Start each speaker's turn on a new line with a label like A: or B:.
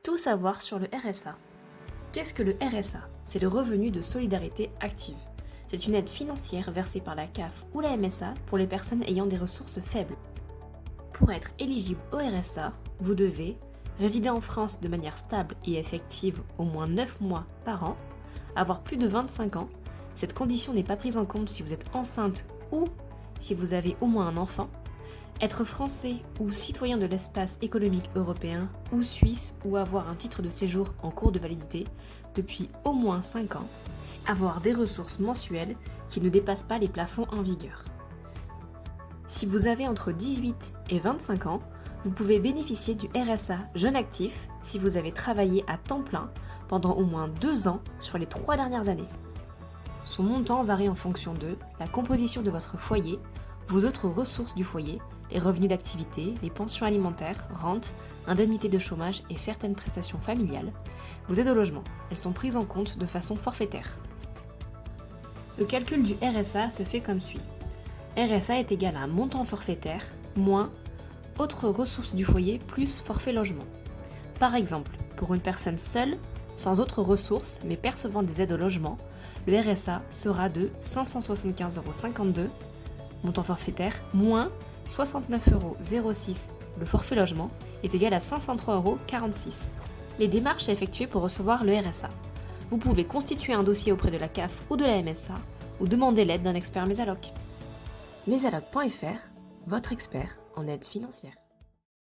A: Tout savoir sur le RSA. Qu'est-ce que le RSA? C'est le revenu de solidarité active. C'est une aide financière versée par la CAF ou la MSA pour les personnes ayant des ressources faibles. Pour être éligible au RSA, vous devez résider en France de manière stable et effective au moins 9 mois par an, avoir plus de 25 ans. Cette condition n'est pas prise en compte si vous êtes enceinte ou si vous avez au moins un enfant, être français ou citoyen de l'espace économique européen ou suisse ou avoir un titre de séjour en cours de validité depuis au moins 5 ans, avoir des ressources mensuelles qui ne dépassent pas les plafonds en vigueur. Si vous avez entre 18 et 25 ans, vous pouvez bénéficier du RSA jeune actif si vous avez travaillé à temps plein pendant au moins 2 ans sur les 3 dernières années. Son montant varie en fonction de la composition de votre foyer, vos autres ressources du foyer, les revenus d'activité, les pensions alimentaires, rentes, indemnités de chômage et certaines prestations familiales, vos aides au logement. Elles sont prises en compte de façon forfaitaire. Le calcul du RSA se fait comme suit. RSA est égal à un montant forfaitaire moins autres ressources du foyer plus forfait logement. Par exemple, pour une personne seule, sans autres ressources mais percevant des aides au logement, le RSA sera de 575,52 €, montant forfaitaire, moins 69,06 €. Le forfait logement est égal à 503,46 €. Les démarches à effectuer pour recevoir le RSA. Vous pouvez constituer un dossier auprès de la CAF ou de la MSA ou demander l'aide d'un expert Mesalloc. Mesalloc.fr, votre expert en aide financière.